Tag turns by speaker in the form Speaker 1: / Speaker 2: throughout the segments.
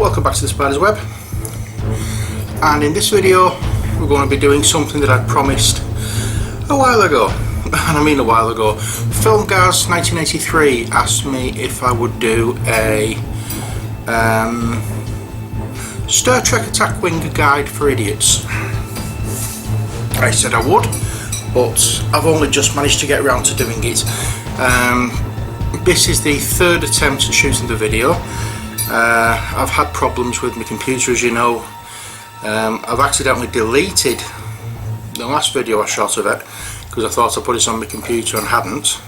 Speaker 1: welcome back to the Spider's Web, and in this video we're going to be doing something that I promised a while ago, and I mean a while ago. Filmgaz 1983 asked me if I would do a Star Trek Attack Wing guide for idiots. I said I would, but I've only just managed to get around to doing it. This is the third attempt at shooting the video. I've had problems with my computer, as you know. I've accidentally deleted the last video I shot of it because I thought I put it on my computer and hadn't.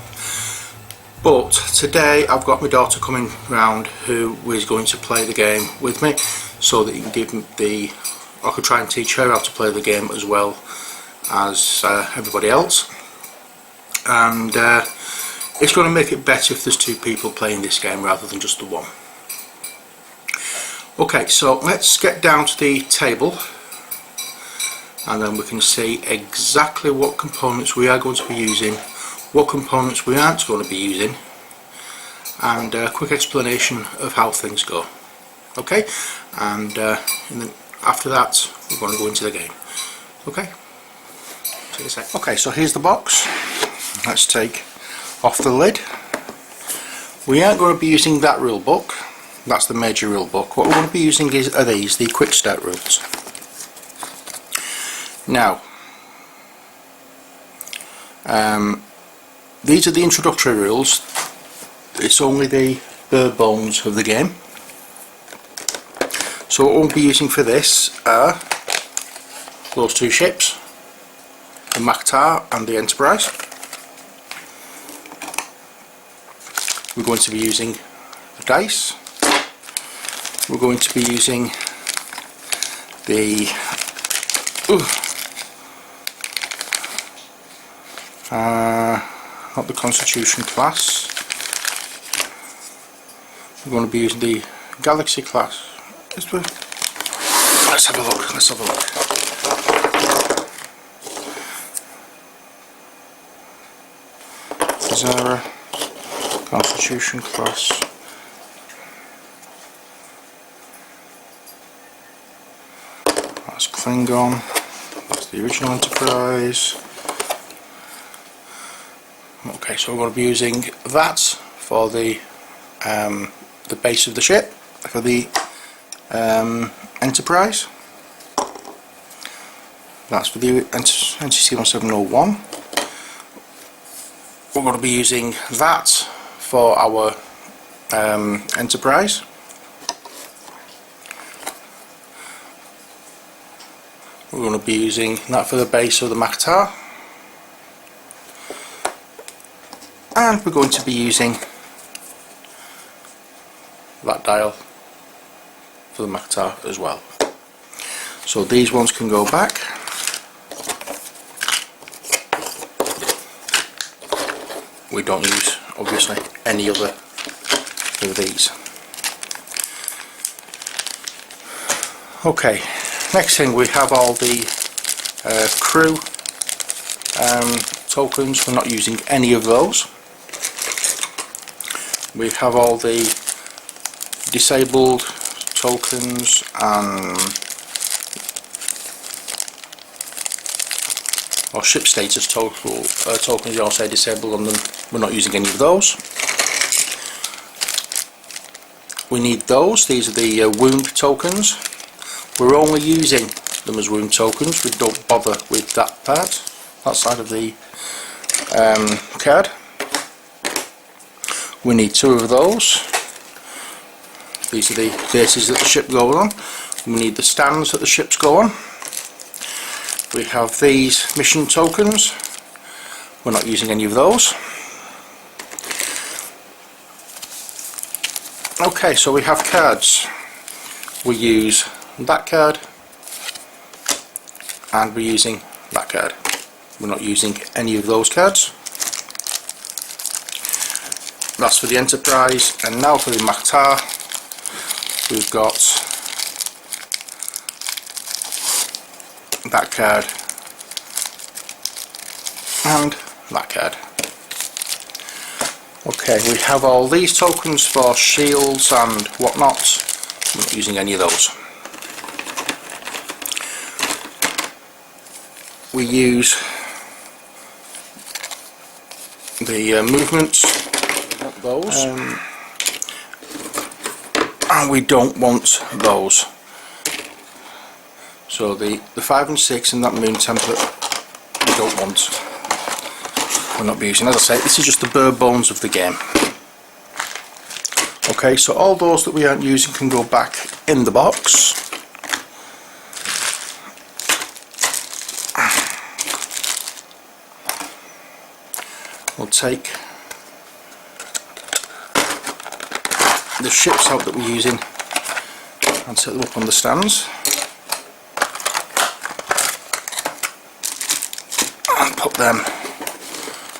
Speaker 1: But today I've got my daughter coming round who is going to play the game with me, so that you can give me I could try and teach her how to play the game as well as everybody else. And it's going to make it better if there's two people playing this game rather than just the one. Okay, so let's get down to the table and then we can see exactly what components we are going to be using, what components we aren't going to be using, and a quick explanation of how things go. Okay, and then after that we're going to go into the game. Okay, see you in a sec. Okay, so here's the box. Let's take off the lid. We aren't going to be using that rule book. That's the major rule book. What we're going to be using are these, the quick start rules. Now, these are the introductory rules. It's only the bare bones of the game. So what we'll be using for this are those two ships, the MacLeod and the Enterprise. We're going to be using the dice. We're going to be using the not the Constitution class. We're going to be using the Galaxy class. Let's have a look. Let's have a look. Zara Constitution class. That's Klingon. That's the original Enterprise. Okay, so we're going to be using that for the base of the ship for the Enterprise. That's for the NCC 1701. We're going to be using that for our Enterprise. We're going to be using that for the base of the MacLeod, and we're going to be using that dial for the MacLeod as well. So these ones can go back. We don't use, obviously, any other of these. Okay, next thing, we have all the crew tokens. We're not using any of those. We have all the disabled tokens or ship status tokens. You all say disabled on them. We're not using any of those. We need those. These are the wound tokens. We're only using them as wound tokens. We don't bother with that part, that side of the card. We need two of those. These are the bases that the ship goes on. We need the stands that the ships go on. We have these mission tokens. We're not using any of those. Okay, so we have cards. We use that card and we're using that card. We're not using any of those cards. That's for the Enterprise, and now for the MacLeod we've got that card and that card. Okay, we have all these tokens for shields and whatnot. We're not using any of those. We use the movements, those, and we don't want those. So the 5 and 6 and that moon template we don't want. We'll not be using. As I say, this is just the bare bones of the game. Okay, so all those that we aren't using can go back in the box. We'll take the ships out that we're using and set them up on the stands. And put them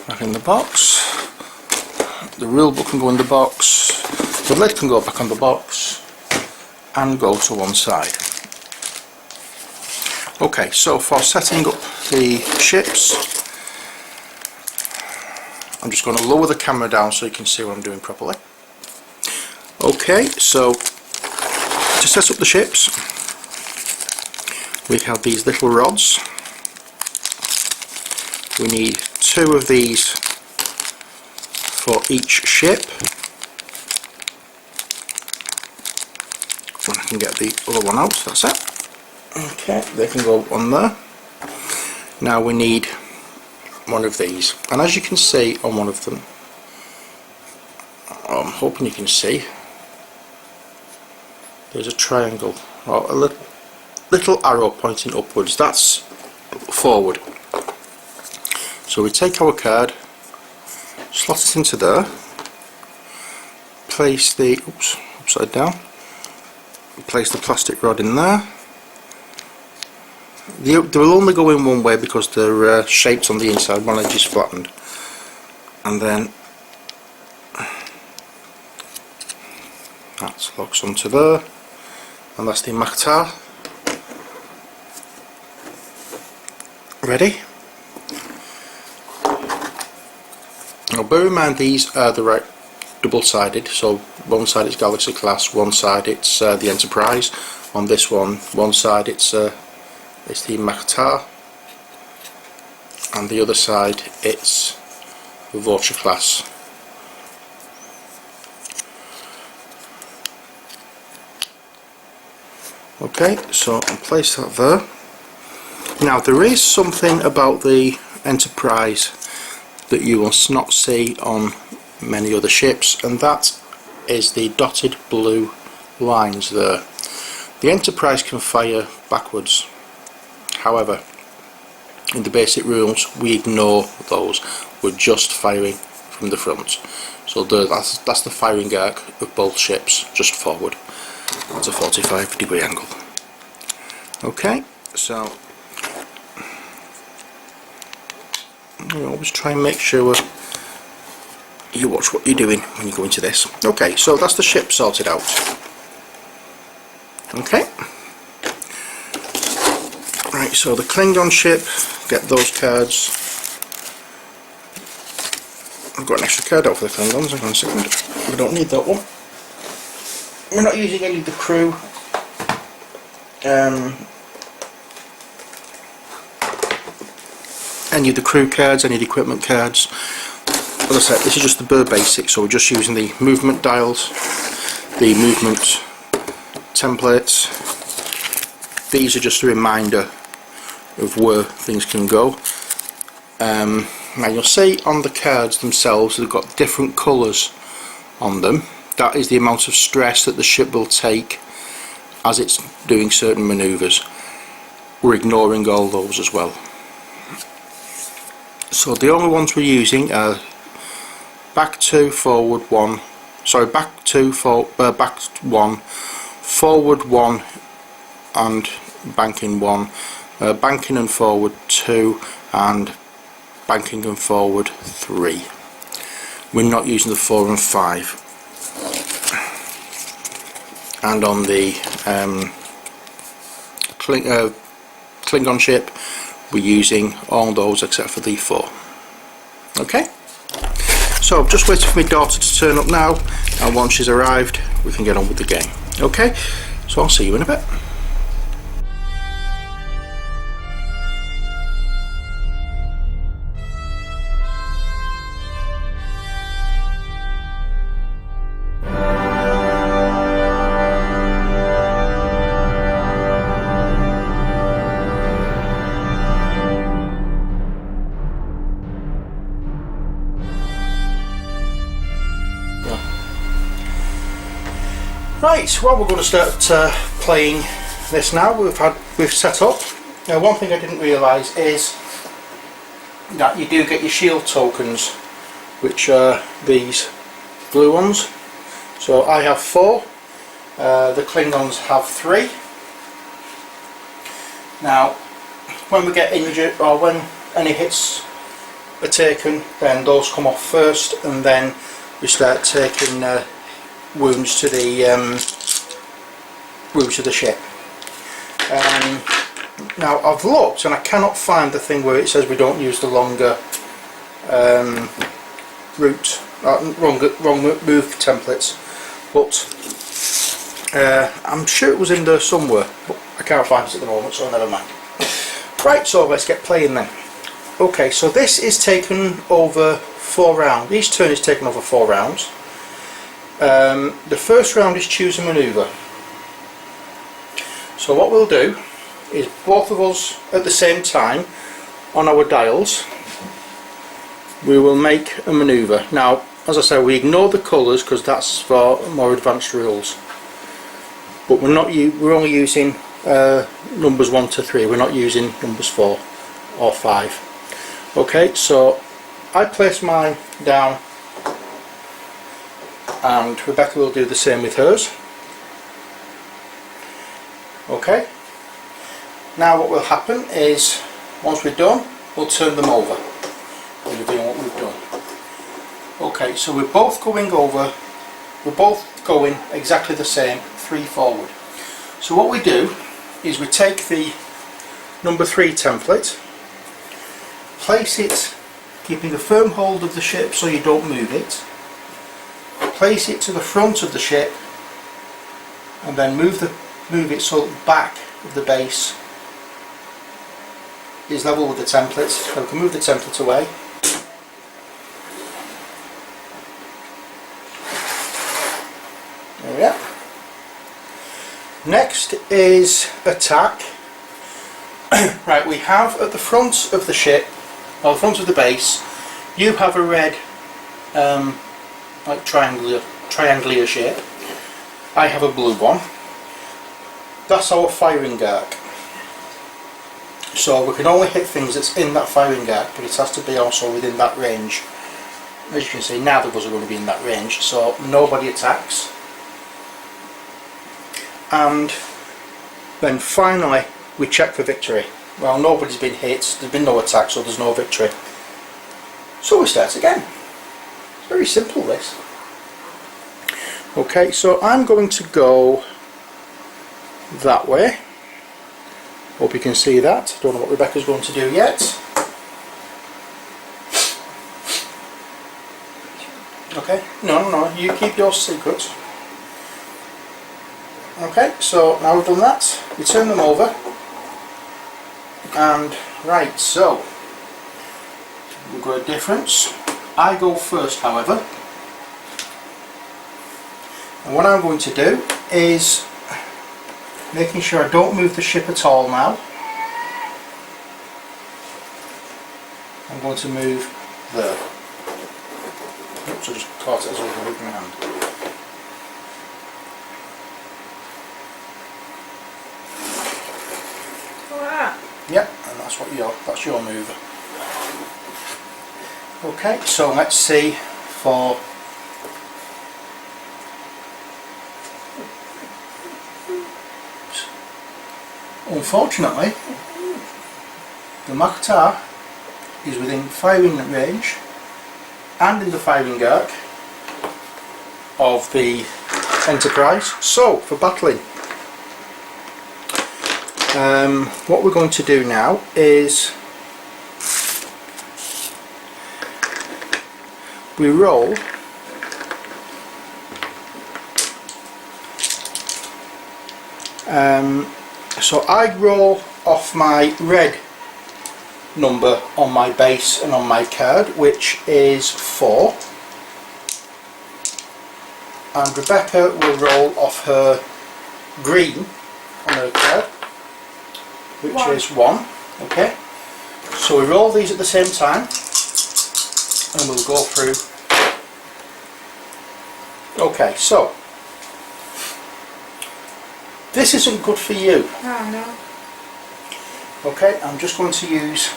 Speaker 1: back in the box. The rule book can go in the box. The lid can go back on the box and go to one side. Okay, so for setting up the ships, I'm just going to lower the camera down so you can see what I'm doing properly. Okay, so to set up the ships, we have these little rods. We need 2 of these for each ship. I can get the other one out, that's it. Okay, they can go on there. Now we need one of these, and as you can see on one of them, I'm hoping you can see, there's a triangle or a little arrow pointing upwards. That's forward. So we take our card, slot it into there, place the upside down, place the plastic rod in there. They will only go in one way because they're shaped on the inside, one edge is flattened, and then that locks onto there, and that's the MacLeod. Ready? Now bear in mind these are the right double-sided, so one side it's Galaxy class, one side it's the Enterprise. On this one side it's the MacLeod, and the other side it's the Vulture class. Okay, so I'll place that there. Now there is something about the Enterprise that you will not see on many other ships, and that is the dotted blue lines there. The Enterprise can fire backwards. However, in the basic rules we ignore those. We're just firing from the front. So that's the firing arc of both ships, just forward. That's a 45-degree angle. Okay, so you always try and make sure you watch what you're doing when you go into this. Okay, so that's the ship sorted out. Okay. Right, so the Klingon ship, get those cards. I've got an extra card out for the Klingons, hang on a second. We don't need that one. We're not using any of the crew. Any of the crew cards, any of the equipment cards. As I said, this is just the bare basics, so we're just using the movement dials, the movement templates. These are just a reminder of where things can go. Now you'll see on the cards themselves they've got different colours on them. That is the amount of stress that the ship will take as it's doing certain manoeuvres. We're ignoring all those as well. So the only ones we're using are back 2, forward 1, sorry, back 2, back 1, forward 1 and banking 1, banking and forward 2 and banking and forward 3. We're not using the 4 and 5. And on the Klingon ship we're using all those except for the 4. Okay, so I'm just waiting for my daughter to turn up now, and once she's arrived we can get on with the game. Okay, so I'll see you in a bit. Right, well, we're going to start playing this now. We've set up. Now, one thing I didn't realise is that you do get your shield tokens, which are these blue ones. So I have 4. The Klingons have 3. Now, when we get injured or when any hits are taken, then those come off first, and then we start taking wounds to the ship. Now I've looked and I cannot find the thing where it says we don't use the longer wrong move templates, but I'm sure it was in there somewhere, but I can't find it at the moment, so never mind. Right, so let's get playing then. Okay, so this is taken over 4 rounds. Each turn is taken over 4 rounds. The first round is choose a manoeuvre. So what we'll do is both of us at the same time on our dials we will make a manoeuvre. Now, as I say, we ignore the colours because that's for more advanced rules, but we're only using numbers 1 to 3. We're not using numbers 4 or 5. Okay, so I place mine down and Rebecca will do the same with hers. Okay, now what will happen is once we're done, we'll turn them over and reveal what we've done. Okay, so we're both going exactly the same, 3 forward. So what we do is we take the number 3 template, place it keeping a firm hold of the ship so you don't move it, place it to the front of the ship, and then move it so that the back of the base is level with the template. So we can move the template away. There we are. Next is attack. Right, we have at the front of the ship, or the front of the base, you have a red like triangular shape. I have a blue one. That's our firing arc. So we can only hit things that's in that firing arc, but it has to be also within that range. As you can see, neither of us are going to be in that range, so nobody attacks. And then finally we check for victory. Well, nobody's been hit, there's been no attack, so there's no victory. So we start again. It's very simple, this. Okay, so I'm going to go that way. Hope you can see that. Don't know what Rebecca's going to do yet. Okay, no, you keep your secret. Okay, so now we've done that, we turn them over, and right, so we've got a difference. I go first, however, and what I'm going to do is making sure I don't move the ship at all now. I'm going to move there. Oops, I just caught it as well with my hand. Yep, and that's your mover. Okay, so let's see for unfortunately the MacLeod is within firing range and in the firing arc of the Enterprise. So for battling, what we're going to do now is we roll So I roll off my red number on my base and on my card, which is 4, and Rebecca will roll off her green on her card, which is 1. Okay, so we roll these at the same time and we'll go through. Okay, so this isn't good for you.
Speaker 2: Oh no.
Speaker 1: Okay, I'm just going to use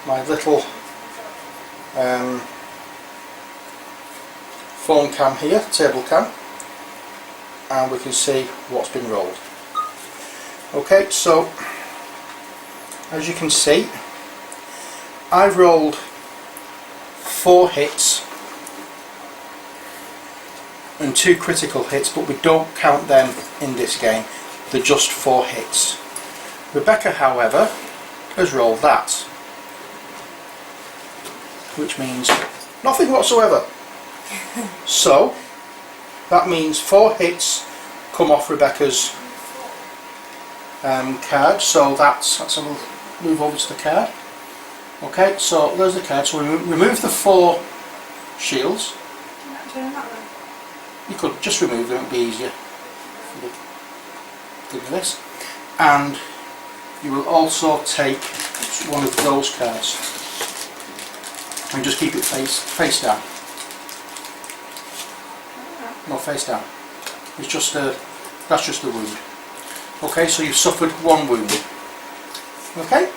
Speaker 1: my little phone cam here, table cam, and we can see what's been rolled. Okay, so as you can see, I've rolled 4 hits and 2 critical hits, but we don't count them in this game. They're just 4 hits. Rebecca, however, has rolled that, which means nothing whatsoever. So that means 4 hits come off Rebecca's card. So let's move over to the card. Okay, so there's the card. So we remove the 4 shields.
Speaker 2: I'm not doing that then.
Speaker 1: You could just remove them, it would be easier. Give me this. And you will also take one of those cards and just keep it face down. No, face down. It's just that's just a wound. Okay, so you've suffered 1 wound. Okay.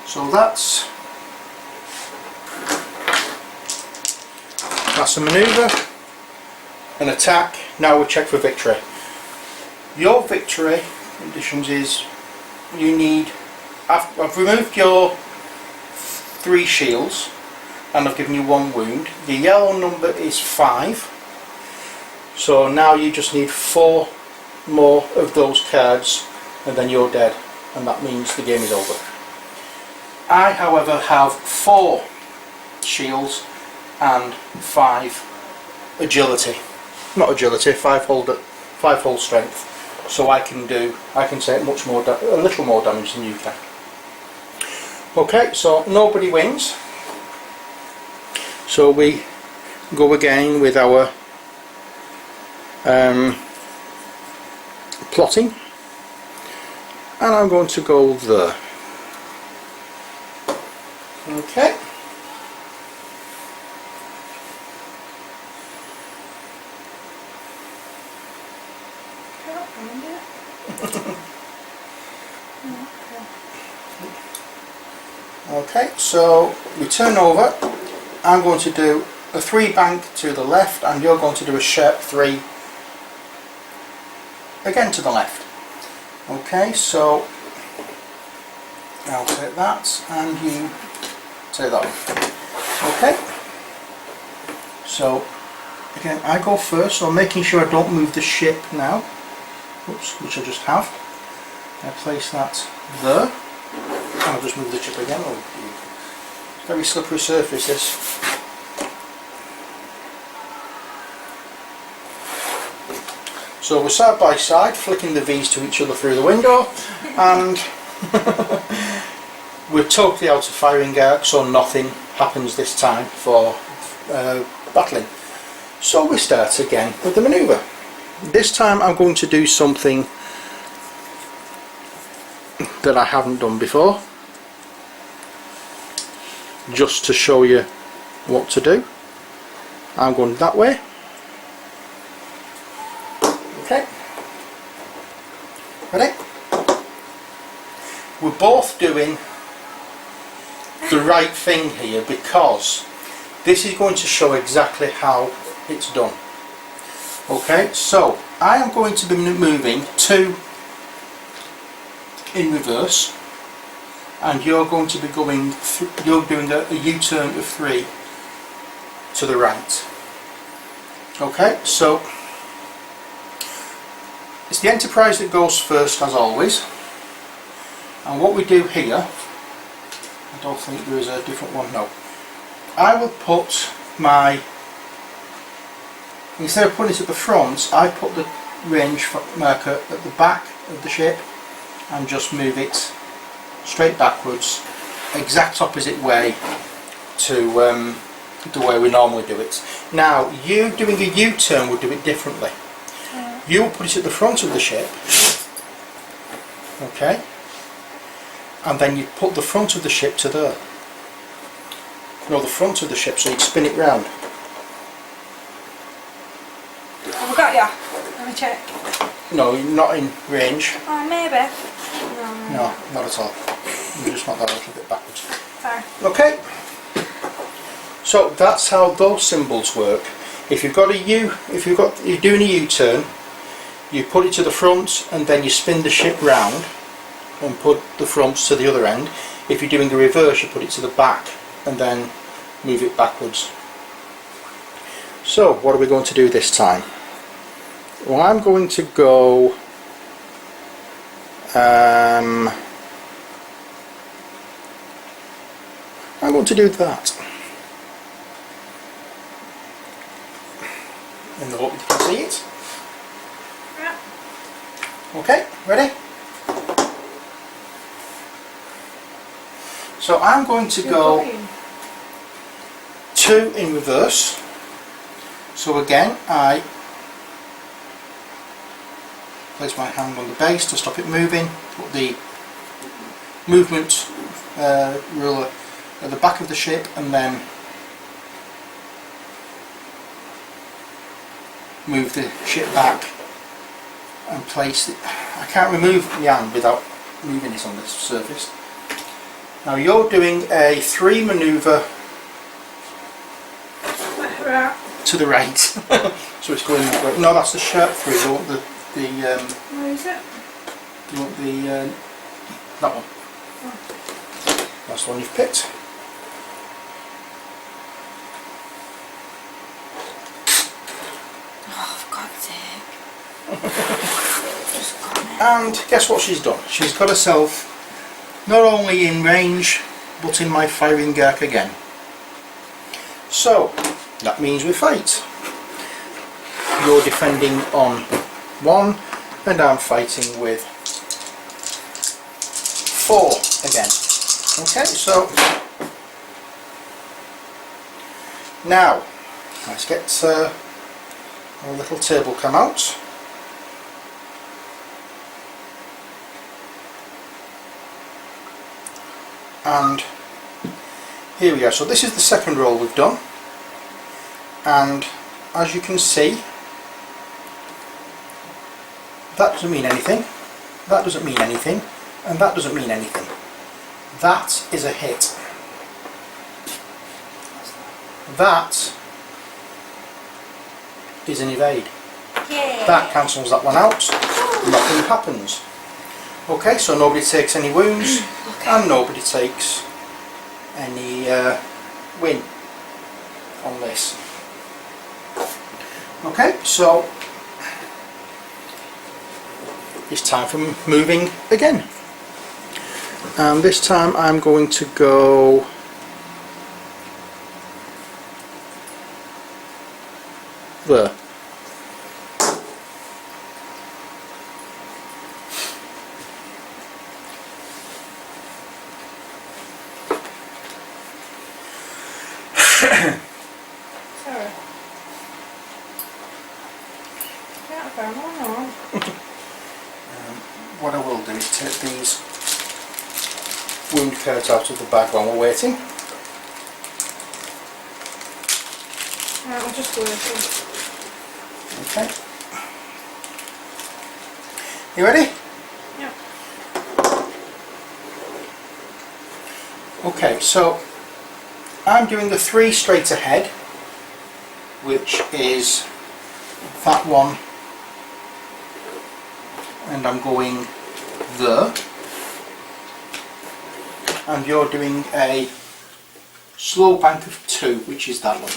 Speaker 1: So that's a manoeuvre, an attack. Now we check for victory. Your victory conditions is you need. I've removed your 3 shields and I've given you 1 wound. The yellow number is 5. So now you just need 4 more of those cards and then you're dead, and that means the game is over. I, however, have 4 shields and 5 agility. Not agility, 5 hold strength. So I can take a little more damage than you can. Okay, so nobody wins. So we go again with our plotting, and I'm going to go there. Okay. Okay, so we turn over. I'm going to do a 3 bank to the left, and you're going to do a sharp 3 again to the left. Okay, so I'll take that and you take that one. Okay, so again I go first, so I'm making sure I don't move the ship now. Oops, which I just have. I place that there. I'll just move the chip again. Oh, very slippery surface this. So we're side by side, flicking the V's to each other through the window, and we're totally out of firing arc, so nothing happens this time for battling. So we start again with the manoeuvre. This time I'm going to do something that I haven't done before, just to show you what to do. I'm going that way. Okay, ready? We're both doing the right thing here because this is going to show exactly how it's done. Okay, so I am going to be moving 2 in reverse, and you're going to be going, you're doing a U-turn of 3 to the right. Okay, so it's the Enterprise that goes first, as always, and what we do here, I don't think there is a different one, no. I will put my instead of putting it at the front, I put the range marker at the back of the ship and just move it straight backwards, exact opposite way to the way we normally do it. Now, you doing a U-turn would do it differently. You will put it at the front of the ship, okay, and then you put the front of the ship to there. No, the front of the ship, so you'd spin it round.
Speaker 2: Have I got ya? Let me check.
Speaker 1: No, not in range.
Speaker 2: Oh, maybe.
Speaker 1: No, not at all. You just want that a little bit backwards.
Speaker 2: Sorry.
Speaker 1: Okay. So that's how those symbols work. If you've got a U, you're doing a U-turn, you put it to the front and then you spin the ship round and put the front to the other end. If you're doing the reverse, you put it to the back and then move it backwards. So what are we going to do this time? Well, I'm going to go I'm going to do that. And I hope you can see it.
Speaker 2: Yeah.
Speaker 1: Okay, ready? So I'm going to go 2 in reverse. So again, I place my hand on the base to stop it moving, put the movement ruler at the back of the ship, and then move the ship back and place it. I can't remove the hand without moving it on the surface. Now you're doing a 3 manoeuvre to the right. So it's going, no, that's the sharp through, you want the
Speaker 2: Where is it?
Speaker 1: you want the that one.
Speaker 2: Oh.
Speaker 1: That's the one you've picked.
Speaker 2: Oh, for God's sake. Just got it.
Speaker 1: And guess what she's done? She's got herself not only in range but in my firing arc again. So that means we fight. You're defending on 1 and I'm fighting with 4 again. Okay, so now let's get our little table come out. And here we are. So this is the second roll we've done, and as you can see, that doesn't mean anything, that doesn't mean anything, and that doesn't mean anything. That is a hit. That is an evade.
Speaker 2: Yeah.
Speaker 1: That cancels that one out. Nothing happens. Okay, so nobody takes any wounds, and nobody takes any win on this. Okay, so it's time for moving again. And this time I'm going to go there.
Speaker 2: Sorry. Yeah, okay, no.
Speaker 1: What I will do is take these wound cards out of the bag while we're waiting.
Speaker 2: Right, I'll just working.
Speaker 1: Okay. You ready?
Speaker 2: Yeah.
Speaker 1: Okay, so I'm doing the 3 straight ahead, which is that one, and I'm going there, and you're doing a slow bank of 2, which is that one.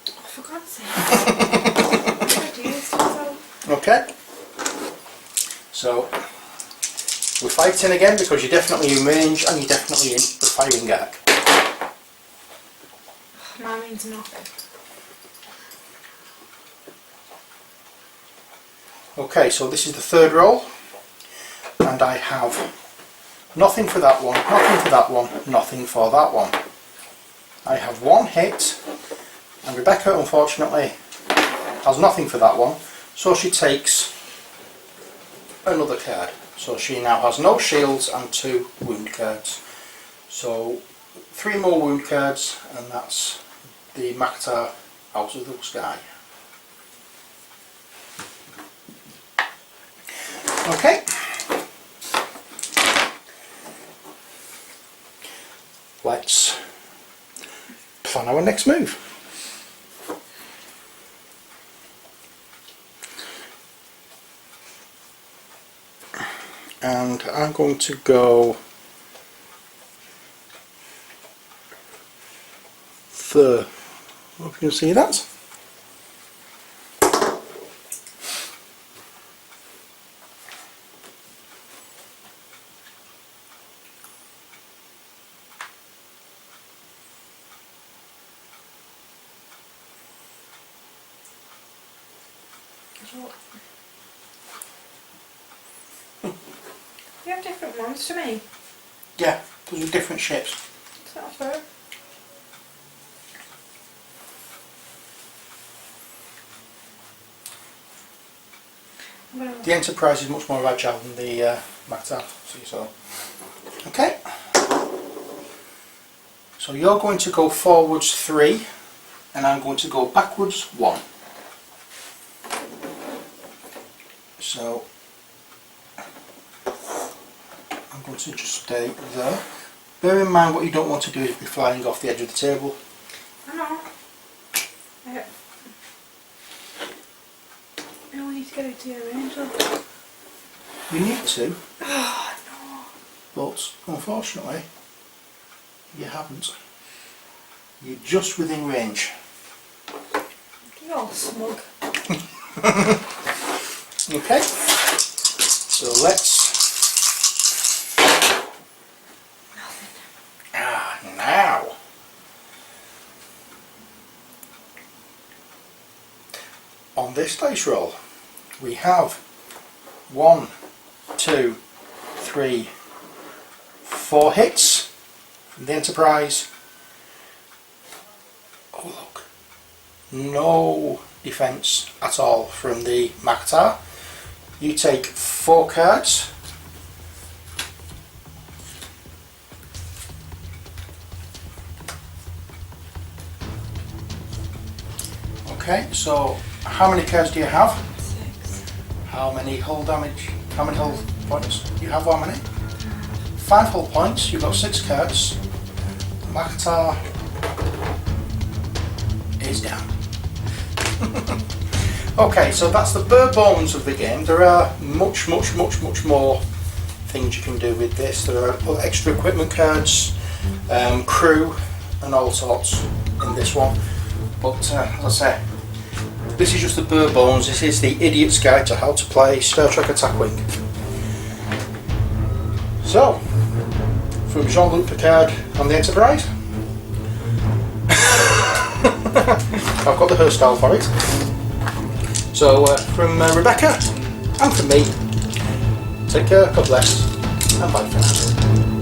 Speaker 2: Oh, for God's sake.
Speaker 1: Okay, so We're fighting again because you're definitely in range and you're definitely in the firing arc.
Speaker 2: Mine means nothing.
Speaker 1: Okay, so this is the third roll, and I have nothing for that one, nothing for that one, nothing for that one. I have one hit, and Rebecca unfortunately has nothing for that one, so she takes another card. So she now has no shields and 2 wound cards. So 3 more wound cards, and that's the MacLeod out of the sky. Okay. Let's plan our next move. And I'm going to go the, hope you can see that.
Speaker 2: You have different ones to me.
Speaker 1: Yeah, those are different shapes.
Speaker 2: Is that fair?
Speaker 1: The Enterprise is much more agile than the MacLeod, see, so. Okay. So you're going to go forwards 3 and I'm going to go backwards 1. So I'm going to just stay there. Bear in mind what you don't want to do is be flying off the edge of the table.
Speaker 2: I know. I only need to get it to your range though.
Speaker 1: You need to,
Speaker 2: Oh no.
Speaker 1: but unfortunately you haven't. You're just within range.
Speaker 2: You're all smug.
Speaker 1: Okay, so let's now on this dice roll we have 1, 2, 3, 4 hits from the Enterprise. Oh look, no defence at all from the MacLeod. You take 4 cards. Okay, so how many cards do you have?
Speaker 2: 6.
Speaker 1: How many hull damage? How many hull points? You have how many? 5 hull points. You've got 6 cards. MacLeod is down. Okay, so that's the bare bones of the game. There are much more things you can do with this. There are extra equipment cards, crew and all sorts in this one. But as I say, this is just the bare bones. This is the idiot's guide to how to play Star Trek Attack Wing. So, from Jean-Luc Picard on the Enterprise, I've got the hairstyle for it. So from Rebecca and from me, take care, God bless, and bye for now.